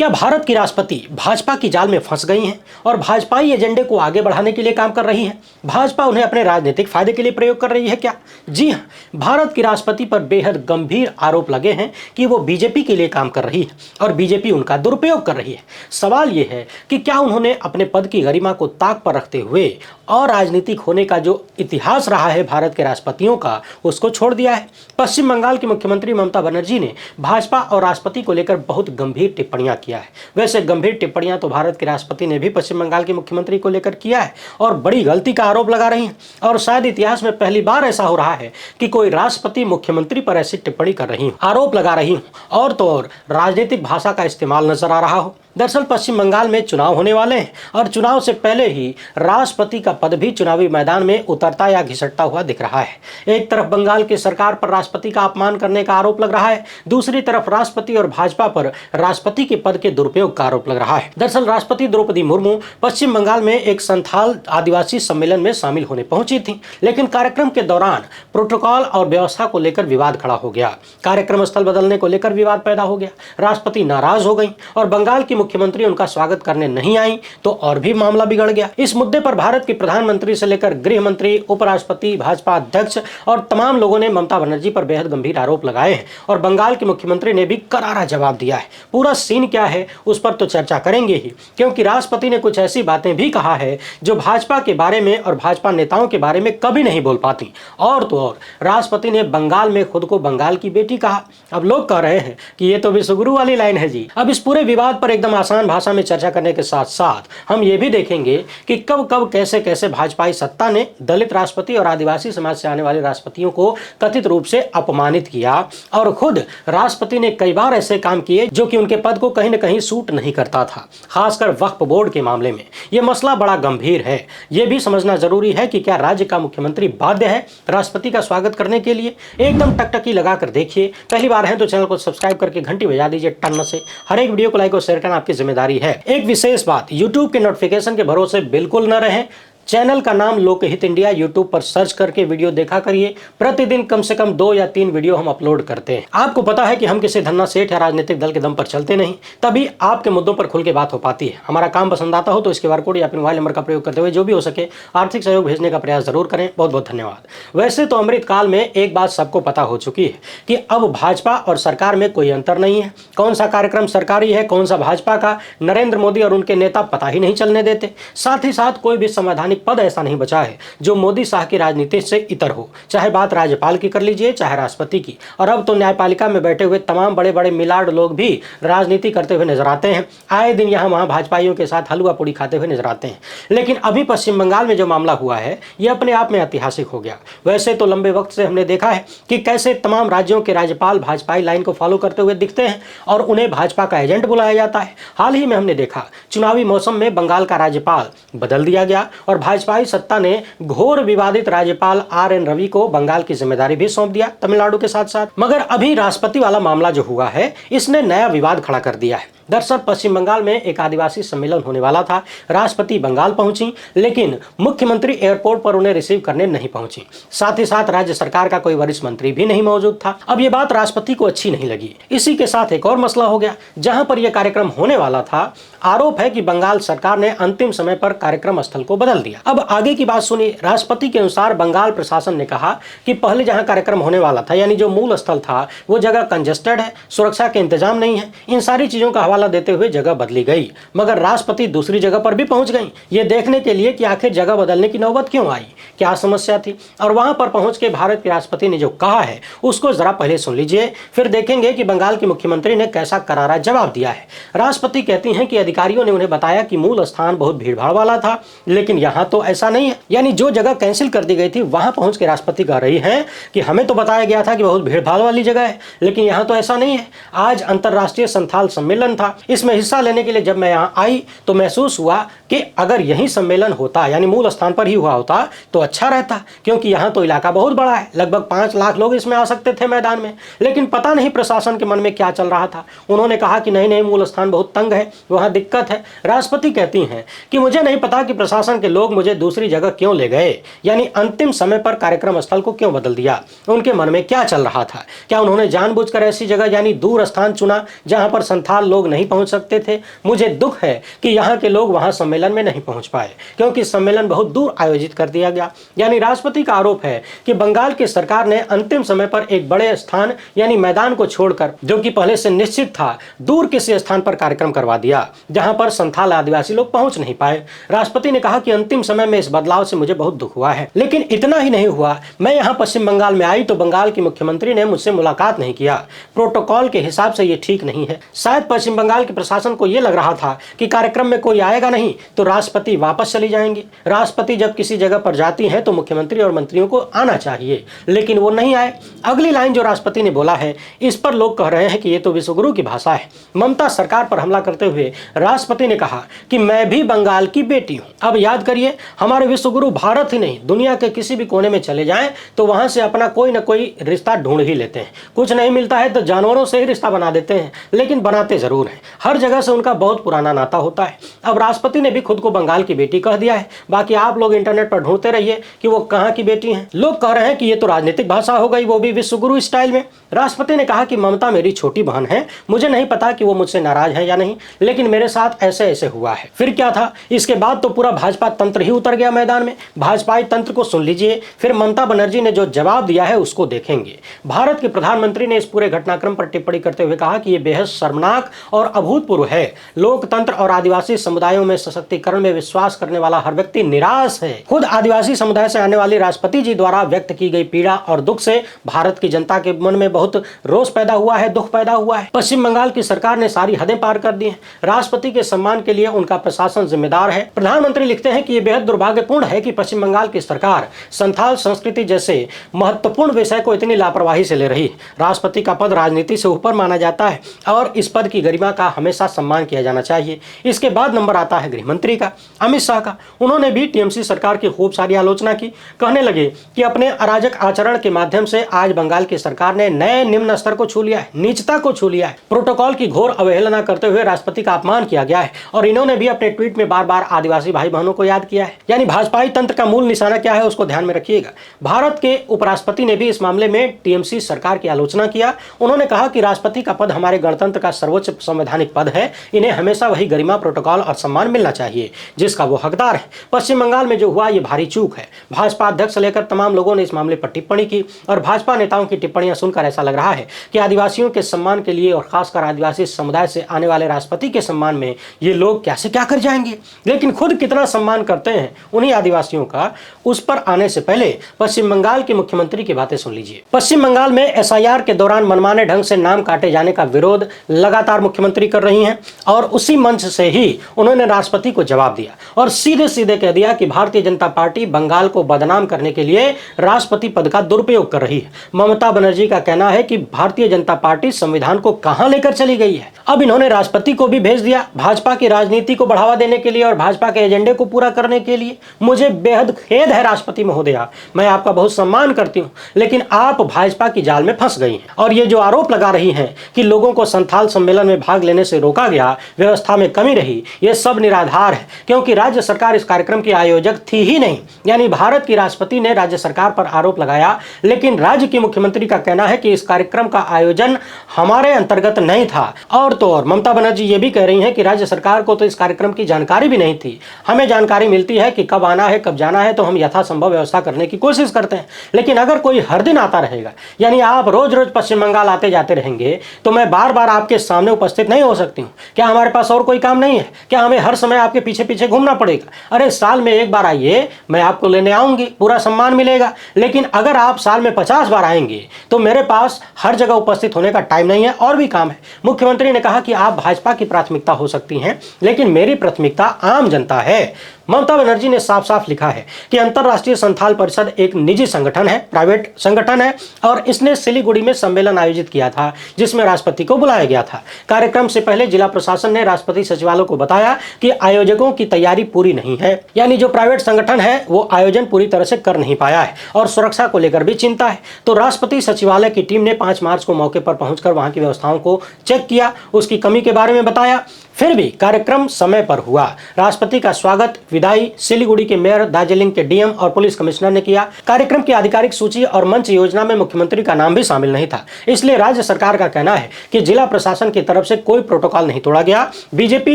क्या भारत की राष्ट्रपति भाजपा की जाल में फंस गई हैं और भाजपाई एजेंडे को आगे बढ़ाने के लिए काम कर रही हैं? भाजपा उन्हें अपने राजनीतिक फायदे के लिए प्रयोग कर रही है क्या? जी हां, भारत की राष्ट्रपति पर बेहद गंभीर आरोप लगे हैं कि वो बीजेपी के लिए काम कर रही है और बीजेपी उनका दुरुपयोग कर रही है। सवाल ये है कि क्या उन्होंने अपने पद की गरिमा को ताक पर रखते हुए और राजनीतिक होने का जो इतिहास रहा है भारत के राष्ट्रपतियों का, उसको छोड़ दिया है? पश्चिम बंगाल की मुख्यमंत्री ममता बनर्जी ने भाजपा और राष्ट्रपति को लेकर बहुत गंभीर टिप्पणियां किया है। वैसे गंभीर टिप्पणियां तो भारत के राष्ट्रपति ने भी पश्चिम बंगाल के मुख्यमंत्री को लेकर किया है और बड़ी गलती का आरोप लगा रही हैं। और शायद इतिहास में पहली बार ऐसा हो रहा है कि कोई राष्ट्रपति मुख्यमंत्री पर ऐसी टिप्पणी कर रही हो, आरोप लगा रही हो और तो और राजनीतिक भाषा का इस्तेमाल नजर आ रहा हो। दरअसल पश्चिम बंगाल में चुनाव होने वाले हैं और चुनाव से पहले ही राष्ट्रपति का पद भी चुनावी मैदान में उतरता या घिसटता हुआ दिख रहा है। एक तरफ बंगाल की सरकार पर राष्ट्रपति का अपमान करने का आरोप लग रहा है, दूसरी तरफ राष्ट्रपति और भाजपा पर राष्ट्रपति के पद के दुरुपयोग का आरोप लग रहा है। दरअसल राष्ट्रपति द्रौपदी मुर्मू पश्चिम बंगाल में एक संथाल आदिवासी सम्मेलन में शामिल होने पहुंची थी, लेकिन कार्यक्रम के दौरान प्रोटोकॉल और व्यवस्था को लेकर विवाद खड़ा हो गया। कार्यक्रम स्थल बदलने को लेकर विवाद पैदा हो गया। राष्ट्रपति नाराज हो गई और बंगाल की मुख्यमंत्री उनका स्वागत करने नहीं आई तो और भी मामला बिगड़ गया। इस मुद्दे पर भारत के प्रधानमंत्री से लेकर गृह मंत्री, उपराष्ट्रपति, भाजपा अध्यक्ष और तमाम लोगों ने ममता बनर्जी पर बेहद गंभीर आरोप लगाए हैं और बंगाल के मुख्यमंत्री ने भी करारा जवाब दिया है। पूरा सीन क्या है उस पर तो चर्चा करेंगे ही, क्योंकि राष्ट्रपति ने कुछ ऐसी बातें भी कहा है जो भाजपा के बारे में और भाजपा नेताओं के बारे में कभी नहीं बोल पाती। और तो और राष्ट्रपति ने बंगाल में खुद को बंगाल की बेटी कहा। अब लोग कह रहे हैं कि ये तो विश्वगुरु वाली लाइन है जी। अब इस पूरे विवाद पर एकदम आसान भाषा में चर्चा करने के साथ साथ हम ये भी देखेंगे कि कब कब कैसे कैसे भाजपाई सत्ता ने दलित राष्ट्रपति और आदिवासी समाज से आने वाले राष्ट्रपतियों को कथित रूप से अपमानित किया और खुद राष्ट्रपति ने कई बार ऐसे काम किए जो कि उनके पद को कहीं न कहीं सूट नहीं करता था। खासकर वक्फ बोर्ड के मामले में यह मसला बड़ा गंभीर है। यह भी समझना जरूरी है कि क्या राज्य का मुख्यमंत्री बाध्य है राष्ट्रपति का स्वागत करने के लिए? एकदम टकटकी लगाकर देखिए। पहली बार है तो चैनल को सब्सक्राइब करके घंटी बजा दीजिए टन से। हर एक वीडियो को लाइक और शेयर करना आपकी जिम्मेदारी है। एक विशेष बात, YouTube के नोटिफिकेशन के भरोसे बिल्कुल न रहें। चैनल का नाम लोकहित इंडिया यूट्यूब पर सर्च करके वीडियो देखा करिए। प्रतिदिन कम से कम 2 या 3 वीडियो हम अपलोड करते हैं। आपको पता है कि हम किसी धन्ना सेठ या राजनीतिक दल के दम पर चलते नहीं, तभी आपके मुद्दों पर खुल के बात हो पाती है। हमारा काम पसंद आता हो तो इसके QR कोड या फिर मोबाइल नंबर का प्रयोग करते हुए जो भी हो सके आर्थिक सहयोग भेजने का प्रयास जरूर करें। बहुत बहुत धन्यवाद। वैसे तो अमृतकाल में एक बात सबको पता हो चुकी है कि अब भाजपा और सरकार में कोई अंतर नहीं है। कौन सा कार्यक्रम सरकारी है, कौन सा भाजपा का, नरेंद्र मोदी और उनके नेता पता ही नहीं चलने देते। साथ ही साथ कोई भी संवैधानिक पद ऐसा नहीं बचा है जो मोदी शाह की राजनीति से इतर हो। चाहे बात राज्यपाल की कर लीजिए, चाहे राष्ट्रपति की, और अब तो न्यायपालिका में बैठे हुए तमाम बड़े बड़े मिलाड लोग भी राजनीति करते हुए नजर आते हैं। आए दिन यहाँ वहाँ भाजपाइयों के साथ हलवा पूड़ी खाते हुए नजर आते हैं। लेकिन अभी पश्चिम बंगाल में जो मामला हुआ है यह अपने आप में ऐतिहासिक हो गया। वैसे तो लंबे वक्त से हमने देखा है कि कैसे तमाम राज्यों के राज्यपाल भाजपाई लाइन को फॉलो करते हुए दिखते हैं और उन्हें भाजपा का एजेंट बुलाया जाता है। हाल ही में हमने देखा चुनावी मौसम में बंगाल का राज्यपाल बदल दिया गया और भाजपाई सत्ता ने घोर विवादित राज्यपाल RN रवि को बंगाल की जिम्मेदारी भी सौंप दिया तमिलनाडु के साथ साथ। मगर अभी राष्ट्रपति वाला मामला जो हुआ है इसने नया विवाद खड़ा कर दिया है। दरअसल पश्चिम बंगाल में एक आदिवासी सम्मेलन होने वाला था। राष्ट्रपति बंगाल पहुंची, लेकिन मुख्यमंत्री एयरपोर्ट पर उन्हें रिसीव करने नहीं पहुंची। साथ ही साथ राज्य सरकार का कोई वरिष्ठ मंत्री भी नहीं मौजूद था। अब ये बात राष्ट्रपति को अच्छी नहीं लगी। इसी के साथ एक और मसला हो गया। जहां पर यह कार्यक्रम होने वाला था, आरोप है कि बंगाल सरकार ने अंतिम समय पर कार्यक्रम स्थल को बदल दिया। अब आगे की बात सुनिए। राष्ट्रपति के अनुसार बंगाल प्रशासन ने कहा कि पहले जहां कार्यक्रम होने वाला था, यानी जो मूल स्थल था, वो जगह कंजेस्टेड है, सुरक्षा के इंतजाम नहीं है। इन सारी चीजों का हवाला देते हुए जगह बदली गई। मगर राष्ट्रपति दूसरी जगह पर भी पहुंच गई, ये देखने के लिए कि आखिर जगह बदलने की नौबत क्यों आई, क्या समस्या थी। और वहां पर पहुंच के भारत के राष्ट्रपति ने जो कहा है उसको जरा पहले सुन लीजिए, फिर देखेंगे कि बंगाल के मुख्यमंत्री ने कैसा करारा जवाब दिया है। राष्ट्रपति कहती हैं कि अधिकारियों ने उन्हें बताया कि मूल स्थान बहुत भीड़भाड़ वाला था, लेकिन यहाँ तो ऐसा नहीं है। यानी जो जगह कैंसिल कर दी गई थी वहां पहुंच के राष्ट्रपति कह रही है कि हमें तो बताया गया था कि बहुत भीड़भाड़ वाली जगह है, लेकिन यहाँ तो ऐसा नहीं है। आज अंतर्राष्ट्रीय संथाल सम्मेलन था, इसमें हिस्सा लेने के लिए जब मैं यहाँ आई तो महसूस हुआ कि अगर यही सम्मेलन होता, यानी मूल स्थान पर ही हुआ होता, तो अच्छा रहता, क्योंकि यहाँ तो इलाका बहुत बड़ा है, लगभग 5 लाख लोग इसमें आ सकते थे मैदान में। लेकिन पता नहीं प्रशासन के मन में क्या चल रहा था। उन्होंने कहा कि नहीं नहीं, मूल स्थान बहुत तंग है, वहाँ दिक्कत है। राष्ट्रपति कहती हैं कि मुझे नहीं पता कि प्रशासन के लोग मुझे दूसरी जगह क्यों ले गए, यानी अंतिम समय पर कार्यक्रम स्थल को क्यों बदल दिया। उनके मन में क्या चल रहा था? क्या उन्होंने जानबूझकर ऐसी जगह यानी दूर स्थान चुना जहां पर संथाल लोग नहीं पहुंच सकते थे। मुझे दुख है कि यहाँ के लोग वहां सम्मेलन में नहीं पहुंच पाए, क्योंकि सम्मेलन बहुत दूर आयोजित कर दिया गया। यानी राष्ट्रपति का आरोप है कि बंगाल की सरकार ने अंतिम समय पर एक बड़े स्थान यानी मैदान को छोड़कर, जो कि पहले से निश्चित था, दूर किसी स्थान पर कार्यक्रम करवा दिया जहां पर संथाल आदिवासी लोग पहुंच नहीं पाए। राष्ट्रपति ने कहा कि अंतिम समय में इस बदलाव से मुझे बहुत दुख हुआ है। लेकिन इतना ही नहीं हुआ, मैं यहाँ पश्चिम बंगाल में आई तो बंगाल की मुख्यमंत्री ने मुझसे मुलाकात नहीं किया। प्रोटोकॉल के हिसाब से ये ठीक नहीं है। शायद पश्चिम बंगाल के प्रशासन को यह लग रहा था कि कार्यक्रम में कोई आएगा नहीं तो राष्ट्रपति वापस चली जाएंगी। राष्ट्रपति जब किसी जगह पर जाती हैं तो मुख्यमंत्री और मंत्रियों को आना चाहिए, लेकिन वो नहीं आए। अगली लाइन जो राष्ट्रपति ने बोला है, इस पर लोग कह रहे हैं कि ये तो विश्वगुरु की भाषा है। ममता सरकार पर हमला करते हुए राष्ट्रपति ने कहा कि मैं भी बंगाल की बेटी हूं। अब याद करिए, हमारे विश्वगुरु भारत ही नहीं, दुनिया के किसी भी कोने में चले जाएं तो वहां से अपना कोई ना कोई रिश्ता ढूंढ ही लेते हैं। कुछ नहीं मिलता है तो जानवरों से ही रिश्ता बना देते हैं, लेकिन बनाते जरूर हैं। हर जगह से उनका बहुत पुराना नाता होता है। अब राष्ट्रपति ने भी खुद को बंगाल की बेटी कह दिया है। बाकी आप लोग इंटरनेट पर ढूंढते रहिए कि वो कहां की बेटी हैं। लोग कह रहे हैं कि ये तो राजनीतिक भाषा हो गई, वो भी विश्वगुरु स्टाइल में। राष्ट्रपति ने कहा कि ममता मेरी छोटी बहन है, मुझे नहीं पता कि वो मुझसे नाराज है या नहीं, लेकिन मेरे साथ ऐसे ऐसे हुआ है। फिर क्या था, इसके बाद तो पूरा भाजपा तंत्र ही उतर गया मैदान में। भाजपाई तंत्र को सुन लीजिए, फिर ममता बनर्जी ने जो जवाब दिया है उसको देखेंगे। भारत के प्रधानमंत्री ने इस पूरे घटनाक्रम पर टिप्पणी करते हुए कहा कि यह बेहद शर्मनाक और अभूतपूर्व है। लोकतंत्र और आदिवासी समुदायों में सशक्तिकरण में विश्वास करने वाला हर व्यक्ति निराश है। खुद आदिवासी समुदाय से आने वाली राष्ट्रपति जी द्वारा व्यक्त की गई पीड़ा और दुख से भारत की जनता के मन में बहुत रोष पैदा हुआ है, दुख पैदा हुआ है। पश्चिम बंगाल की सरकार ने सारी हदें पार कर दी हैं। राष्ट्रपति के सम्मान के लिए उनका प्रशासन जिम्मेदार है। प्रधानमंत्री लिखते हैं कि यह बेहद दुर्भाग्यपूर्ण है कि पश्चिम बंगाल की सरकार संथाल संस्कृति जैसे महत्वपूर्ण विषय को इतनी लापरवाही से ले रही है। राष्ट्रपति का पद राजनीति से ऊपर माना जाता है और इस पद की गरिमा का हमेशा सम्मान किया जाना चाहिए। इसके बाद नंबर आता है गृह मंत्री का, अमित शाह का। उन्होंने भी टीएमसी सरकार की खूब सारी आलोचना की। कहने लगे कि अपने अराजक आचरण के माध्यम से आज बंगाल की सरकार ने नए निम्न स्तर को छू लिया है, नीचता को छू लिया है। प्रोटोकॉल की घोर अवहेलना करते हुए राष्ट्रपति का अपमान किया गया है और इन्होंने भी अपने ट्वीट में बार बार आदिवासी भाई बहनों को याद किया है। यानी भाजपाई तंत्र का मूल निशाना क्या है उसको ध्यान में रखिएगा। भारत के उपराष्ट्रपति ने भी इस मामले में टीएमसी सरकार की आलोचना किया। उन्होंने कहा कि राष्ट्रपति का पद हमारे गणतंत्र का सर्वोच्च संवैधानिक पद है, इन्हें हमेशा वही गरिमा, प्रोटोकॉल और सम्मान मिलना चाहिए जिसका वो हकदार है। पश्चिम बंगाल में जो हुआ ये भारी चूक है। भाजपा अध्यक्ष से लेकर तमाम लोगों ने इस मामले पर टिप्पणी की और भाजपा नेताओं की टिप्पणियां सुनकर ऐसा लग रहा है कि आदिवासियों के सम्मान के लिए और खासकर आदिवासी समुदाय से आने वाले राष्ट्रपति के सम्मान में ये लोग कैसे क्या कर जाएंगे। लेकिन खुद कितना सम्मान करते हैं उन्हीं आदिवासियों का, उस पर आने से पहले पश्चिम बंगाल के मुख्यमंत्री की बातें सुन लीजिए। पश्चिम बंगाल में एसआईआर के दौरान मनमाने ढंग से नाम काटे जाने का विरोध लगातार मुख्यमंत्री कर रही हैं और उसी मंच से ही उन्होंने राष्ट्रपति को जवाब दिया और सीधे सीधे कह दिया कि भारतीय जनता पार्टी बंगाल को बदनाम करने के लिए राष्ट्रपति पद का दुरुपयोग कर रही है। ममता बनर्जी का कहना है कि भारतीय जनता पार्टी संविधान को कहां लेकर चली गई है। अब इन्होंने राष्ट्रपति को भी भेज दिया भाजपा की राजनीति को बढ़ावा देने के लिए और भाजपा के एजेंडे को पूरा करने के लिए। मुझे बेहद खेद है राष्ट्रपति महोदया, मैं आपका बहुत सम्मान करती हूं, लेकिन आप भाजपा की जाल में फंस गई हैं। और ये जो आरोप लगा रही हैं कि लोगों को संथाल सम्मेलन में भाग लेने से रोका गया, व्यवस्था में कमी रही, ये सब निराधार है, क्योंकि राज्य सरकार इस कार्यक्रम की आयोजक थी ही नहीं। यानी भारत की राष्ट्रपति ने राज्य सरकार पर आरोप लगाया, लेकिन राज्य के मुख्यमंत्री का कहना है कि इस कार्यक्रम का आयोजन हमारे अंतर्गत नहीं था। और तो और ममता बनर्जी ये भी कह रही हैं कि राज्य सरकार को तो इस कार्यक्रम की जानकारी भी नहीं थी। हमें जानकारी मिलती है कि कब आना है, कब जाना है, तो हम यथासंभव व्यवस्था करने की कोशिश करते हैं, लेकिन अगर कोई हर दिन आता रहेगा, यानी आप रोज रोज पश्चिम बंगाल आते जाते रहेंगे, तो मैं बार बार आपके सामने उपस्थित नहीं हो सकती हूँ। क्या हमारे पास और कोई काम नहीं है? क्या हमें हर समय आपके पीछे पीछे घूमना पड़ेगा? अरे साल में एक बार आइए, मैं आपको लेने आऊंगी, पूरा सम्मान मिलेगा। लेकिन अगर आप साल में 50 बार आएंगे तो मेरे पास हर जगह उपस्थित होने का टाइम नहीं है और भी काम है। मुख्यमंत्री ने कहा कि आप भाजपा की प्राथमिकता हो सकती हैं, लेकिन मेरी प्राथमिकता आम जनता है। ममता बनर्जी ने साफ साफ लिखा है कि अंतर्राष्ट्रीय संथाल परिषद एक निजी संगठन है, प्राइवेट संगठन है, और इसने सिलीगुड़ी में सम्मेलन आयोजित किया था जिसमें राष्ट्रपति को बुलाया गया था। कार्यक्रम से पहले जिला प्रशासन ने राष्ट्रपति सचिवालय को बताया कि आयोजकों की तैयारी पूरी नहीं है। यानी जो प्राइवेट संगठन है वो आयोजन पूरी तरह से कर नहीं पाया है और सुरक्षा को लेकर भी चिंता है। तो राष्ट्रपति सचिवालय की टीम ने 5 मार्च को मौके पर पहुंचकर वहां की व्यवस्थाओं को चेक किया, उसकी कमी के बारे में बताया। फिर भी कार्यक्रम समय पर हुआ। राष्ट्रपति का स्वागत विदाई सिलीगुड़ी के मेयर, दार्जिलिंग के डीएम और पुलिस कमिश्नर ने किया। कार्यक्रम की आधिकारिक सूची और मंच योजना में मुख्यमंत्री का नाम भी शामिल नहीं था, इसलिए राज्य सरकार का कहना है कि जिला प्रशासन की तरफ से कोई प्रोटोकॉल नहीं तोड़ा गया। बीजेपी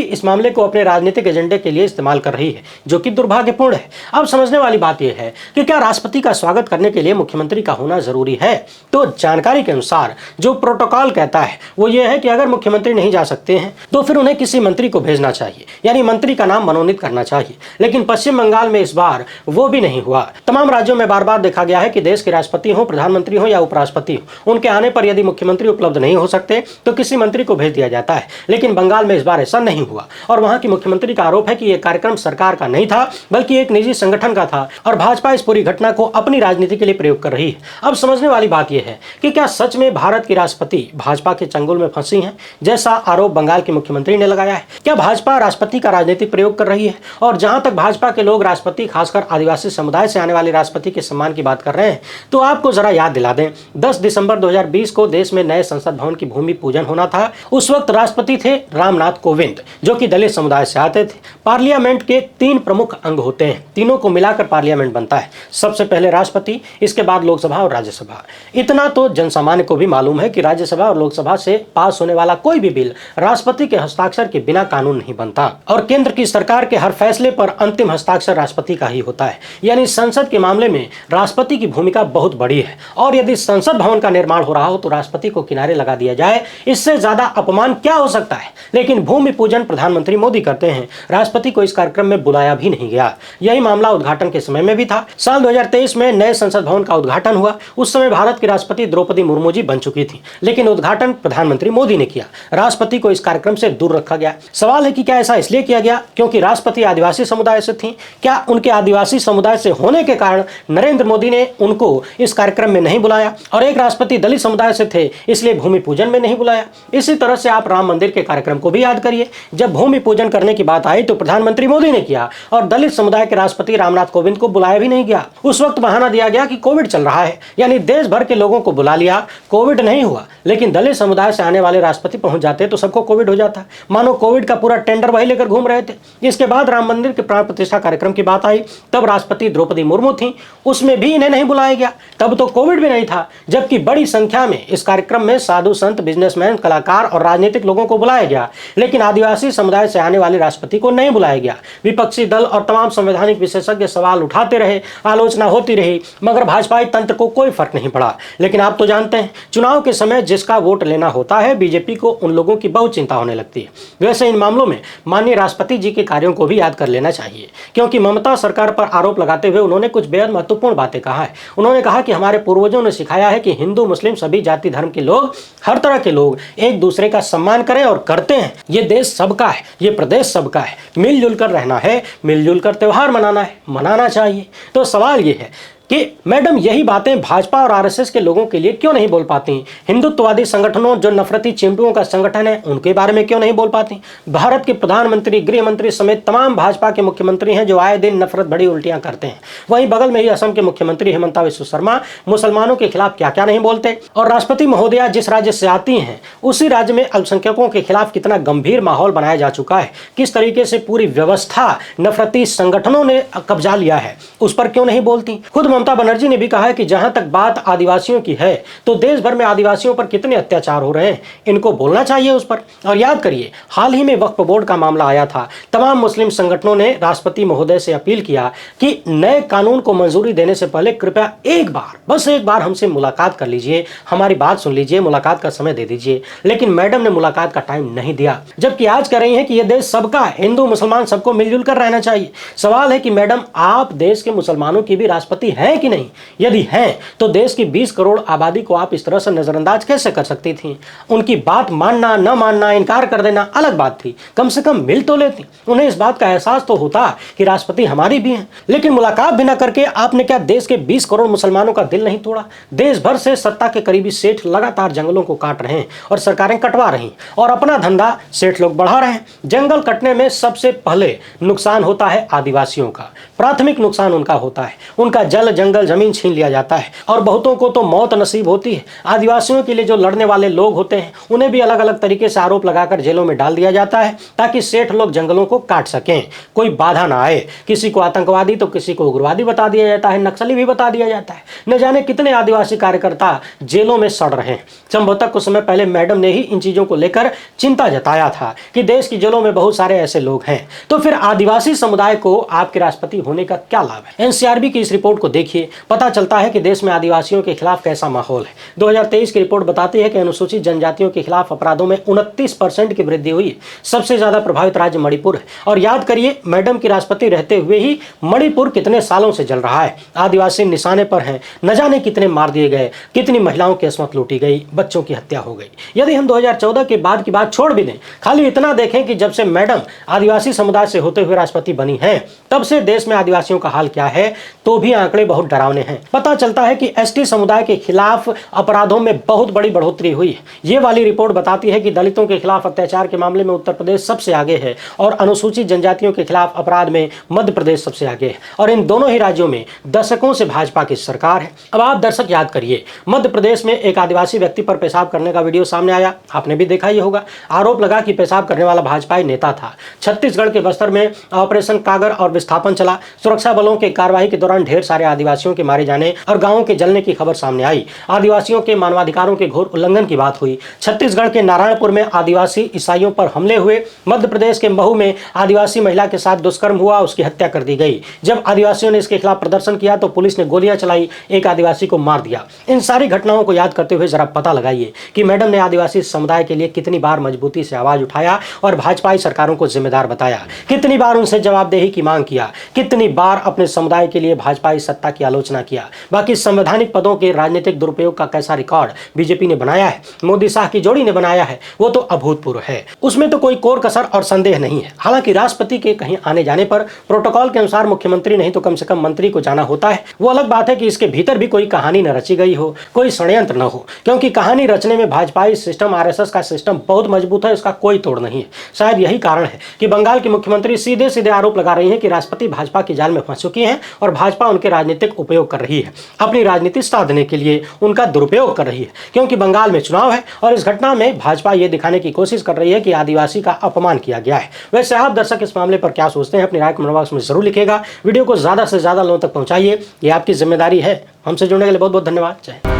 इस मामले को अपने राजनीतिक एजेंडे के लिए इस्तेमाल कर रही है, जो कि दुर्भाग्यपूर्ण है। अब समझने वाली बात यह है कि क्या राष्ट्रपति का स्वागत करने के लिए मुख्यमंत्री का होना जरूरी है? तो जानकारी के अनुसार जो प्रोटोकॉल कहता है वो ये है कि अगर मुख्यमंत्री नहीं जा सकते हैं तो फिर उन्हें किसी मंत्री को भेजना चाहिए, यानी मंत्री का नाम मनोनीत करना चाहिए। लेकिन पश्चिम बंगाल में इस बार वो भी नहीं हुआ। तमाम राज्यों में बार बार देखा गया है कि देश के राष्ट्रपति हो, प्रधानमंत्री हो या उपराष्ट्रपति हो, उनके आने पर यदि मुख्यमंत्री उपलब्ध नहीं हो सकते तो किसी मंत्री को भेज दिया जाता है। लेकिन बंगाल में इस बार ऐसा नहीं हुआ और वहां की मुख्यमंत्री का आरोप है कि यह कार्यक्रम सरकार का नहीं था बल्कि एक निजी संगठन का था और भाजपा इस पूरी घटना को अपनी राजनीति के लिए प्रयोग कर रही है। अब समझने वाली बात यह है कि क्या सच में भारत की राष्ट्रपति भाजपा के चंगुल में फंसी हैं, जैसा आरोप बंगाल के मुख्यमंत्री ने लगाया है? क्या भाजपा राष्ट्रपति का राजनीतिक प्रयोग कर रही है? और जहां तक भाजपा के लोग राष्ट्रपति, खासकर आदिवासी समुदाय से आने वाले राष्ट्रपति के सम्मान की बात कर रहे हैं, तो आपको जरा याद दिला दें, 10 दिसंबर 2020 को देश में नए संसद भवन की भूमि पूजन होना था। उस वक्त राष्ट्रपति थे रामनाथ कोविंद, जो कि दलित समुदाय से आते थे। पार्लियामेंट के 3 प्रमुख अंग होते हैं, तीनों को मिलाकर पार्लियामेंट बनता है। सबसे पहले राष्ट्रपति, इसके बाद लोकसभा और राज्यसभा। इतना तो जनसामान्य को भी मालूम है कि राज्यसभा और लोकसभा से पास होने वाला कोई भी बिल राष्ट्रपति के हस्ताक्षर के बिना कानून नहीं बनता और केंद्र की सरकार के हर फैसले पर अंतिम हस्ताक्षर राष्ट्रपति का ही होता है। यानी संसद के मामले में राष्ट्रपति की भूमिका बहुत बड़ी है और यदि संसद भवन का निर्माण हो रहा हो तो राष्ट्रपति को किनारे लगा दिया जाए, इससे ज्यादा अपमान क्या हो सकता है? लेकिन भूमि पूजन प्रधानमंत्री मोदी करते हैं, राष्ट्रपति को इस कार्यक्रम में बुलाया भी नहीं गया। यही मामला उद्घाटन के समय में भी था। साल 2023 में नए संसद भवन का उद्घाटन हुआ। उस समय भारत की राष्ट्रपति द्रौपदी मुर्मू जी बन चुकी थी, लेकिन उद्घाटन प्रधानमंत्री मोदी ने किया। राष्ट्रपति को इस कार्यक्रम से दूर रखा गया। सवाल है कि क्या ऐसा इसलिए किया गया क्योंकि राष्ट्रपति आदिवासी समुदाय से थी? क्या उनके आदिवासी समुदाय से होने के कारण नरेंद्र मोदी ने उनको इस कार्यक्रम में नहीं बुलाया? और एक राष्ट्रपति दलित समुदाय से थे, इसलिए भूमि पूजन में नहीं बुलाया। इसी तरह से आप राम मंदिर के कार्यक्रम को भी याद करिए। जब भूमि पूजन करने की बात आई तो प्रधानमंत्री मोदी ने किया और दलित समुदाय के राष्ट्रपति रामनाथ कोविंद को बुलाया भी नहीं गया। उस वक्त बहाना दिया गया कि कोविड चल रहा है, यानी देश भर के लोगों को बुला लिया, कोविड नहीं हुआ। लेकिन दलित समुदाय से आने वाले राष्ट्रपति पहुंच जाते तो सबको कोविड हो जाता। मानो कोविड का पूरा टेंडर वही लेकर घूम रहे थे। इसके बाद राम मंदिर के प्राण प्रतिष्ठा कार्यक्रम की बात आई, तब राष्ट्रपति द्रौपदी मुर्मू थी, उसमें भी इन्हें नहीं बुलाया गया। तब तो कोविड भी नहीं था, जबकि बड़ी संख्या में इस कार्यक्रम में साधु संत, बिजनेसमैन, कलाकार और राजनीतिक लोगों को बुलाया गया, लेकिन आदिवासी समुदाय से आने वाले राष्ट्रपति को नहीं बुलाया गया। विपक्षी दल और तमाम संवैधानिक विशेषज्ञ सवाल उठाते रहे, आलोचना होती रही, मगर भाजपाई तंत्र को कोई फर्क नहीं पड़ा। लेकिन आप तो जानते हैं, चुनाव के समय जिसका वोट लेना होता है, बीजेपी को उन लोगों की बहुत चिंता होने लगती है। वैसे इन मामलों में माननीय राष्ट्रपति जी के कार्यों को भी याद कर लेना चाहिए, क्योंकि ममता सरकार पर आरोप लगाते हुए उन्होंने कुछ बेहद महत्वपूर्ण बातें कहा है। उन्होंने कहा कि हमारे पूर्वजों ने सिखाया है कि हिंदू, मुस्लिम, सभी जाति धर्म के लोग, हर तरह के लोग एक दूसरे का सम्मान करें और करते हैं। ये देश सबका है, ये प्रदेश सबका है, मिलजुल कर रहना है, मिलजुल कर त्योहार मनाना है, मनाना चाहिए। तो सवाल ये है कि मैडम यही बातें भाजपा और आरएसएस के लोगों के लिए क्यों नहीं बोल पाती? हिंदुत्ववादी संगठनों, जो नफरती चिंटुओं का संगठन है, उनके बारे में क्यों नहीं बोल पाती? भारत के प्रधानमंत्री, गृह मंत्री समेत तमाम भाजपा के मुख्यमंत्री हैं जो आए दिन नफरत भरी उल्टियां करते हैं। वहीं बगल में ही असम के मुख्यमंत्री हेमंता बिस्वा शर्मा मुसलमानों के खिलाफ क्या क्या नहीं बोलते। और राष्ट्रपति महोदया जिस राज्य से आती हैं, उसी राज्य में अल्पसंख्यकों के खिलाफ कितना गंभीर माहौल बनाया जा चुका है, किस तरीके से पूरी व्यवस्था नफरती संगठनों ने कब्जा लिया है, उस पर क्यों नहीं बोलती? खुद ममता बनर्जी ने भी कहा है कि जहां तक बात आदिवासियों की है तो देश भर में आदिवासियों पर कितने अत्याचार हो रहे हैं, इनको बोलना चाहिए उस पर। और याद करिए, हाल ही में वक्फ बोर्ड का मामला आया था। तमाम मुस्लिम संगठनों ने राष्ट्रपति महोदय से अपील किया कि नए कानून को मंजूरी देने से पहले कृपया एक बार, बस एक बार हमसे मुलाकात कर लीजिए, हमारी बात सुन लीजिए, मुलाकात का समय दे दीजिए। लेकिन मैडम ने मुलाकात का टाइम नहीं दिया, जबकि आज कह रही है कि यह देश सबका है, हिंदू मुसलमान सबको मिलजुल कर रहना चाहिए। सवाल है कि मैडम, आप देश के मुसलमानों की भी राष्ट्रपति हैं कि नहीं? यदि हैं तो देश की 20 करोड़ आबादी को आप इस तरह से नजरअंदाज कैसे कर सकती थी? उनकी बात मानना, न मानना, इनकार कर देना अलग बात थी, कम से कम मिल तो लेती। उन्हें इस बात का एहसास तो होता कि राष्ट्रपति हमारी भी हैं। लेकिन मुलाकात भी न करके आपने क्या देश के 20 करोड़ मुसलमानों का दिल नहीं तोड़ा? देश भर से सत्ता के करीबी सेठ लगातार जंगलों को काट रहे हैं और सरकारें कटवा रही और अपना धंधा सेठ लोग बढ़ा रहे हैं। जंगल कटने में सबसे पहले नुकसान होता है आदिवासियों का, प्राथमिक नुकसान उनका होता है। उनका जल जंगल जमीन छीन लिया जाता है और बहुतों को तो मौत नसीब होती है। आदिवासियों के लिए जो लड़ने वाले लोग होते हैं उन्हें भी अलग अलग तरीके से आरोप लगाकर जेलों में डाल दिया जाता है ताकि सेठ लोग जंगलों को काट सकें, कोई बाधा ना आए। किसी को आतंकवादी तो किसी को उग्रवादी बता दिया जाता है, नक्सली भी बता दिया जाता है। न जाने कितने आदिवासी कार्यकर्ता जेलों में सड़ रहे हैं। संभवतः कुछ समय पहले मैडम ने ही इन चीजों को लेकर चिंता जताया था कि देश की जेलों में बहुत सारे ऐसे लोग हैं। तो फिर आदिवासी समुदाय को आपके राष्ट्रपति होने का क्या लाभ है? एनसीआरबी की इस रिपोर्ट को देखिए, पता चलता है कि देश में आदिवासियों के खिलाफ कैसा माहौल है। 2023 की रिपोर्ट बताती है कि अनुसूचित जनजातियों के खिलाफ अपराधों में 29% की वृद्धि हुई। सबसे ज्यादा प्रभावित राज्य मणिपुर है। और याद करिए, मैडम की राष्ट्रपति रहते हुए ही मणिपुर कितने सालों से जल रहा है। आदिवासी निशाने पर हैं, न जाने कितने मार दिए गए, कितनी महिलाओं की अस्मत लूटी गई, बच्चों की हत्या हो गई। यदि हम 2014 के बाद की बात छोड़ भी दें, खाली इतना देखें कि जब से मैडम आदिवासी समुदाय से होते हुए राष्ट्रपति बनी हैं, तब से देश में आदिवासियों का हाल क्या है, तो भी आंकड़े बहुत डरावने हैं। पता चलता है कि एसटी समुदाय के खिलाफ अपराधों में बहुत बड़ी बढ़ोतरी हुई है। ये वाली रिपोर्ट बताती है कि दलितों के खिलाफ अत्याचार के मामले में उत्तर प्रदेश सबसे आगे है और अनुसूचित जनजातियों के खिलाफ अपराध में मध्य प्रदेश सबसे आगे है। और इन दोनों ही राज्यों में दशकों से भाजपा की सरकार है। अब आप दर्शक याद करिए, मध्य प्रदेश में एक आदिवासी व्यक्ति पर पेशाब करने का वीडियो सामने आया, आपने भी देखा ही होगा। आरोप लगा कि पेशाब करने वाला भाजपाई नेता था। छत्तीसगढ़ के बस्तर में ऑपरेशन कागर और विस्थापन चला। सुरक्षा बलों के कार्रवाई के दौरान ढेर सारे आदिवासियों के मारे जाने और गांवों के जलने की खबर सामने आई। आदिवासियों के मानवाधिकारों के घोर उल्लंघन की बात हुई। छत्तीसगढ़ के नारायणपुर में आदिवासी ईसाइयों पर हमले हुए। मध्य प्रदेश के महू में आदिवासी महिला के साथ दुष्कर्म हुआ, उसकी हत्या कर दी गई। जब आदिवासियों ने इसके खिलाफ प्रदर्शन किया तो पुलिस ने गोलियां चलाई, एक आदिवासी को मार दिया। इन सारी घटनाओं को याद करते हुए जरा पता लगाइए कि मैडम ने आदिवासी समुदाय के लिए कितनी बार मजबूती से आवाज उठाया और भाजपाई सरकारों को जिम्मेदार बताया, कितनी बार उनसे जवाबदेही की मांग किया, कितनी बार अपने समुदाय के लिए भाजपाई सत्ता की आलोचना किया। बाकी संवैधानिक पदों के राजनीतिक दुरुपयोग का कैसा रिकॉर्ड बीजेपी ने बनाया है, मोदी शाह की जोड़ी ने बनाया है, वो तो अभूतपूर्व है। उसमें तो कोई कोर कसर और संदेह नहीं है। हालांकि राष्ट्रपति के कहीं आने जाने पर प्रोटोकॉल के अनुसार मुख्यमंत्री नहीं तो कम से कम मंत्री को जाना होता है। वो अलग बात है कि इसके भीतर भी कोई कहानी न रची गई हो, कोई षड्यंत्र न हो, क्योंकि कहानी रचने में भाजपाई सिस्टम, आरएसएस का सिस्टम बहुत मजबूत है, इसका कोई तोड़ नहीं है। शायद यही कारण है कि बंगाल की मुख्यमंत्री सीधे सीधे आरोप लगा रही है कि राष्ट्रपति भाजपा की जाल में फंस चुकी हैं और भाजपा उनके राजनीतिक उपयोग कर रही है, अपनी राजनीति साधने के लिए उनका दुरुपयोग कर रही है। क्योंकि बंगाल में चुनाव है और इस घटना में भाजपा ये दिखाने की कोशिश कर रही है कि आदिवासी का अपमान किया गया है। वैसे आप दर्शक इस मामले पर क्या सोचते हैं, अपनी राय कमेंट बॉक्स में जरूर लिखिएगा। वीडियो को ज्यादा से ज्यादा लोगों तक पहुंचाइए, ये आपकी जिम्मेदारी है। हमसे जुड़ने के लिए बहुत बहुत धन्यवाद। जय हिंद।